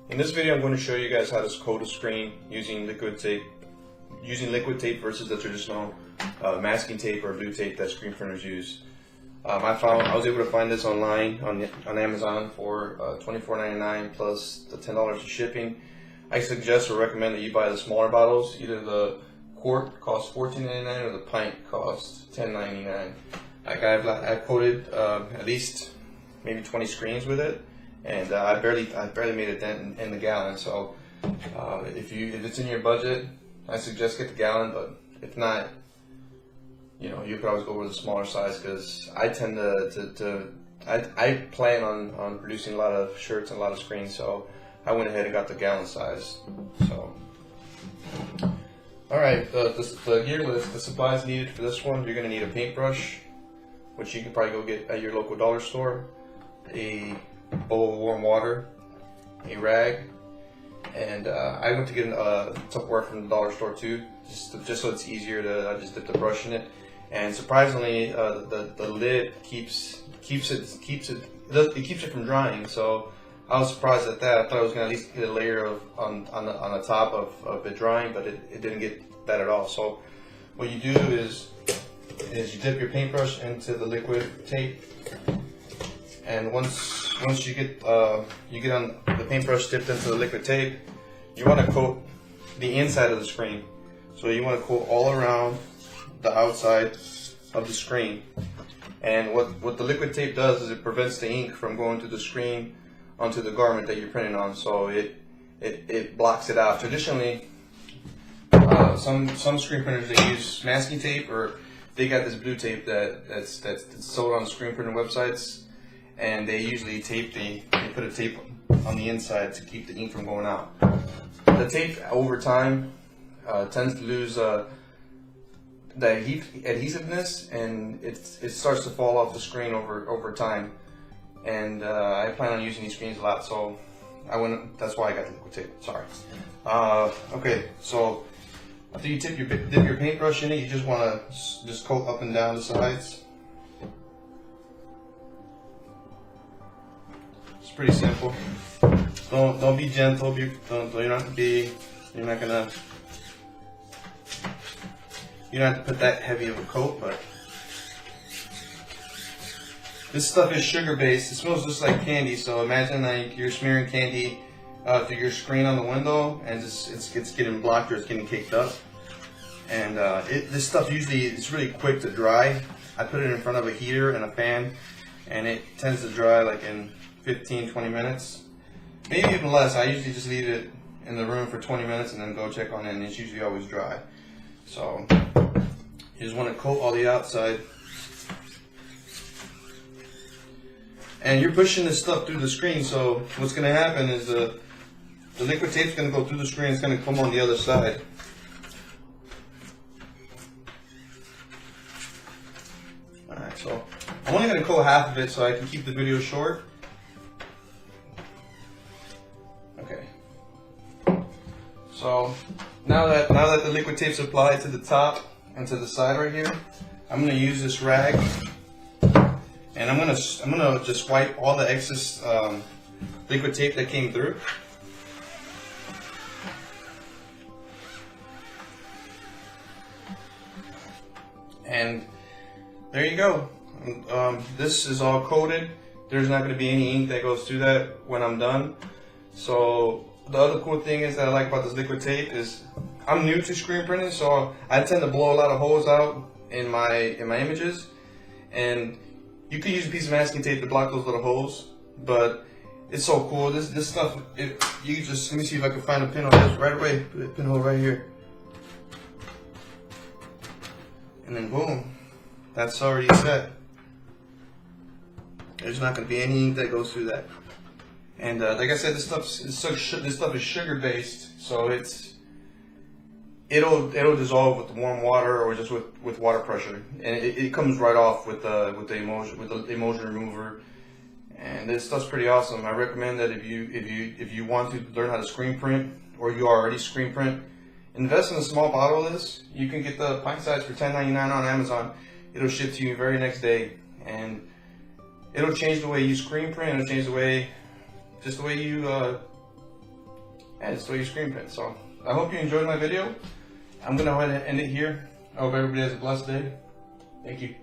In this video, I'm going to show you guys how to coat a screen using liquid tape versus the traditional masking tape or blue tape that screen printers use. I was able to find this online on Amazon for $24.99 plus the $10 of shipping. I suggest or recommend that you buy the smaller bottles. Either the quart costs $14.99 or the pint costs $10.99. Like I've coated at least maybe 20 screens with it, and I barely made a dent in the gallon. So if it's in your budget, I suggest get the gallon. But if not, you could always go with the smaller size, because I tend I plan on producing a lot of shirts and a lot of screens, so I went ahead and got the gallon size. So, all right, the gear list, the supplies needed for this one: you're going to need a paintbrush, which you can probably go get at your local dollar store, a bowl of warm water, a rag, and I went to get Tupperware from the dollar store too, just so it's easier to. I just dip the brush in it, and surprisingly, the lid keeps it from drying. So I was surprised at that. I thought I was gonna at least get a layer on the top of it drying, but it didn't get that at all. So what you do is you dip your paintbrush into the liquid tape, and once you get on the paintbrush dipped into the liquid tape, you want to coat the inside of the screen. So you want to coat all around the outside of the screen. And what the liquid tape does is it prevents the ink from going to the screen onto the garment that you're printing on. So it blocks it out. Traditionally, some screen printers, they use masking tape, or they got this blue tape that's sold on screen printer websites, and they usually put a tape on the inside to keep the ink from going out. The tape over time tends to lose the adhesiveness, and it starts to fall off the screen over time. And I plan on using these screens a lot, so that's why I got the liquid tape. Sorry. Okay, so after you dip your paintbrush in it, you just want to just coat up and down the sides. It's pretty simple. Don't be gentle. You don't have to put that heavy of a coat, but this stuff is sugar based. It smells just like candy. So imagine like you're smearing candy through your screen on the window, and it's getting blocked or it's getting caked up. And this stuff it's really quick to dry. I put it in front of a heater and a fan, and it tends to dry like in 15-20 minutes, maybe even less. I usually just leave it in the room for 20 minutes and then go check on it, and it's usually always dry. So you just want to coat all the outside, and you're pushing this stuff through the screen. So what's going to happen is the liquid tape's going to go through the screen. It's going to come on the other side. Alright, so I'm only going to coat half of it so I can keep the video short. Okay. So now that the liquid tape's applied to the top and to the side right here, I'm going to use this rag, and I'm going to just wipe all the excess liquid tape that came through. And there you go. This is all coated. There's not going to be any ink that goes through that when I'm done. So the other cool thing is that I like about this liquid tape is I'm new to screen printing, so I tend to blow a lot of holes out in my images, and you could use a piece of masking tape to block those little holes. But it's so cool. This stuff, you just, let me see if I can find a pin on this right away. Put a pinhole right here, and then boom, that's already set. There's not going to be any ink that goes through that. And like I said, this stuff is sugar based, so it'll dissolve with the warm water or just with water pressure, and it comes right off with the emulsion remover. And this stuff's pretty awesome. I recommend that if you want to learn how to screen print, or you already screen print, invest in a small bottle of this. You can get the pint size for $10.99 on Amazon. It'll ship to you very next day, and it'll change the way you screen print. It'll change the way you and it's still your screen print. So I hope you enjoyed my video. I'm gonna go ahead and end it here. I hope everybody has a blessed day. Thank you.